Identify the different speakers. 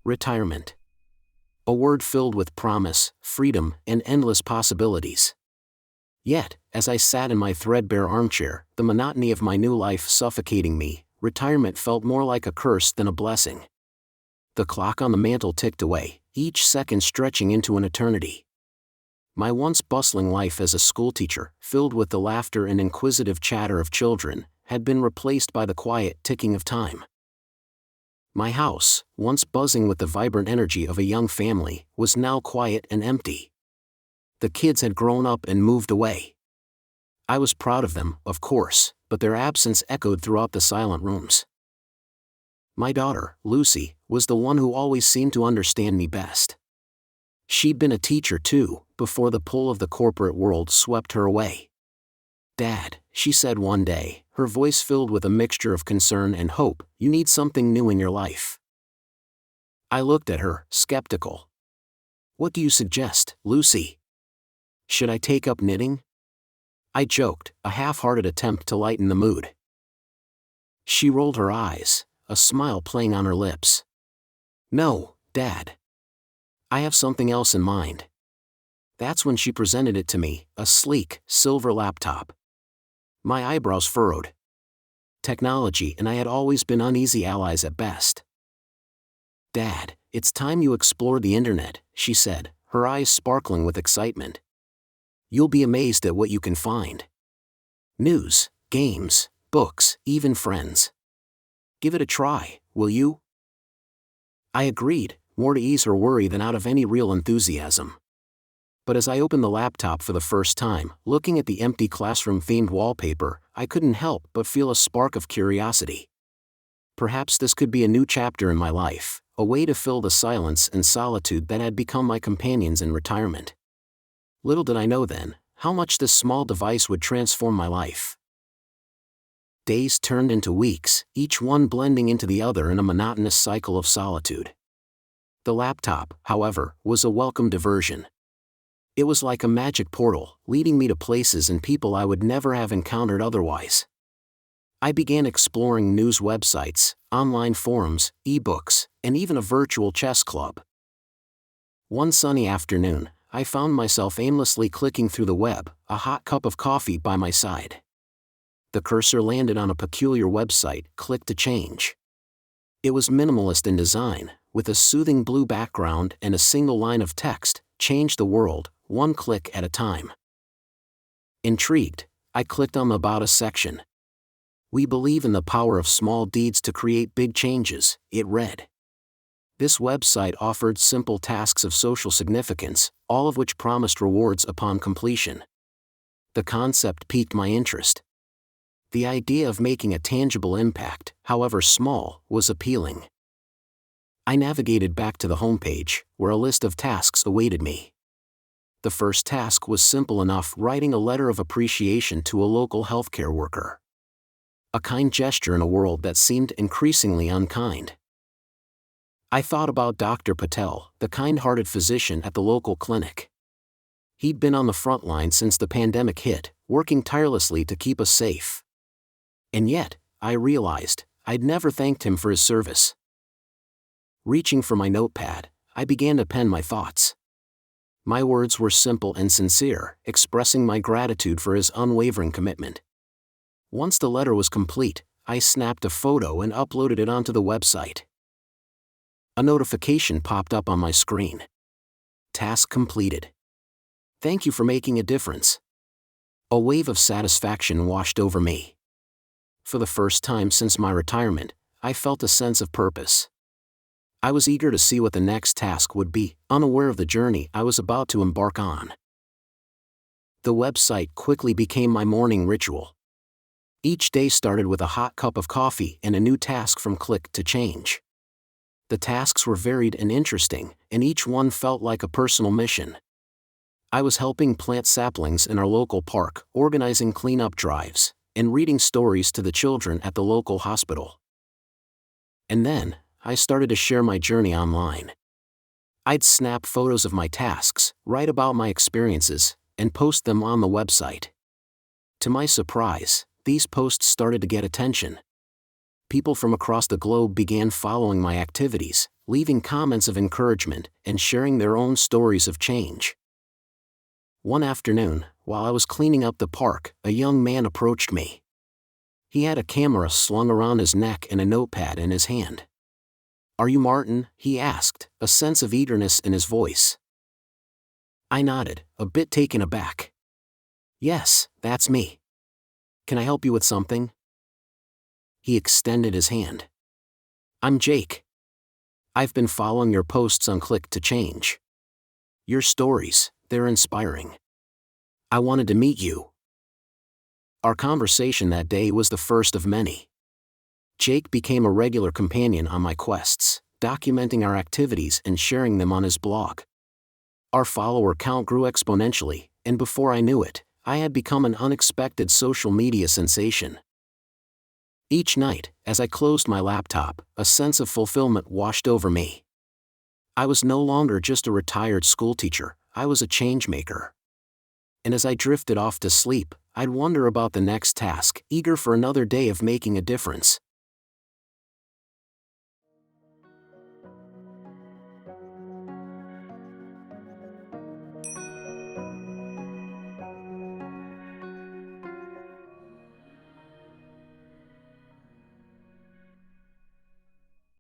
Speaker 1: Retirement. A word filled with promise, freedom, and endless possibilities. Yet, as I sat in my threadbare armchair, the monotony of my new life suffocating me, retirement felt more like a curse than a blessing. The clock on the mantel ticked away, each second stretching into an eternity. My once bustling life as a schoolteacher, filled with the laughter and inquisitive chatter of children, had been replaced by the quiet ticking of time. My house, once buzzing with the vibrant energy of a young family, was now quiet and empty. The kids had grown up and moved away. I was proud of them, of course, but their absence echoed throughout the silent rooms. My daughter, Lucy, was the one who always seemed to understand me best. She'd been a teacher too, before the pull of the corporate world swept her away. "Dad," she said one day, her voice filled with a mixture of concern and hope, "you need something new in your life." I looked at her, skeptical. "What do you suggest, Lucy? Should I take up knitting?" I joked, a half-hearted attempt to lighten the mood. She rolled her eyes, a smile playing on her lips. "No, Dad. I have something else in mind." That's when she presented it to me, a sleek, silver laptop. My eyebrows furrowed. Technology and I had always been uneasy allies at best. "Dad, it's time you explored the internet," she said, her eyes sparkling with excitement. "You'll be amazed at what you can find. News, games, books, even friends. Give it a try, will you?" I agreed, more to ease her worry than out of any real enthusiasm. But as I opened the laptop for the first time, looking at the empty classroom-themed wallpaper, I couldn't help but feel a spark of curiosity. Perhaps this could be a new chapter in my life, a way to fill the silence and solitude that had become my companions in retirement. Little did I know then, how much this small device would transform my life. Days turned into weeks, each one blending into the other in a monotonous cycle of solitude. The laptop, however, was a welcome diversion. It was like a magic portal, leading me to places and people I would never have encountered otherwise. I began exploring news websites, online forums, ebooks, and even a virtual chess club. One sunny afternoon, I found myself aimlessly clicking through the web, a hot cup of coffee by my side. The cursor landed on a peculiar website, Click to Change. It was minimalist in design, with a soothing blue background and a single line of text, "Change the world, one click at a time." Intrigued, I clicked on the About Us section. "We believe in the power of small deeds to create big changes," it read. This website offered simple tasks of social significance, all of which promised rewards upon completion. The concept piqued my interest. The idea of making a tangible impact, however small, was appealing. I navigated back to the homepage, where a list of tasks awaited me. The first task was simple enough, writing a letter of appreciation to a local healthcare worker. A kind gesture in a world that seemed increasingly unkind. I thought about Dr. Patel, the kind-hearted physician at the local clinic. He'd been on the front line since the pandemic hit, working tirelessly to keep us safe. And yet, I realized, I'd never thanked him for his service. Reaching for my notepad, I began to pen my thoughts. My words were simple and sincere, expressing my gratitude for his unwavering commitment. Once the letter was complete, I snapped a photo and uploaded it onto the website. A notification popped up on my screen. "Task completed. Thank you for making a difference." A wave of satisfaction washed over me. For the first time since my retirement, I felt a sense of purpose. I was eager to see what the next task would be, unaware of the journey I was about to embark on. The website quickly became my morning ritual. Each day started with a hot cup of coffee and a new task from Click to Change. The tasks were varied and interesting, and each one felt like a personal mission. I was helping plant saplings in our local park, organizing cleanup drives, and reading stories to the children at the local hospital. And then, I started to share my journey online. I'd snap photos of my tasks, write about my experiences, and post them on the website. To my surprise, these posts started to get attention. People from across the globe began following my activities, leaving comments of encouragement and sharing their own stories of change. One afternoon, while I was cleaning up the park, a young man approached me. He had a camera slung around his neck and a notepad in his hand. "Are you Martin?" he asked, a sense of eagerness in his voice. I nodded, a bit taken aback. "Yes, that's me. Can I help you with something?" He extended his hand. "I'm Jake. I've been following your posts on Click to Change. Your stories, they're inspiring. I wanted to meet you." Our conversation that day was the first of many. Jake became a regular companion on my quests, documenting our activities and sharing them on his blog. Our follower count grew exponentially, and before I knew it, I had become an unexpected social media sensation. Each night, as I closed my laptop, a sense of fulfillment washed over me. I was no longer just a retired schoolteacher, I was a changemaker. And as I drifted off to sleep, I'd wonder about the next task, eager for another day of making a difference.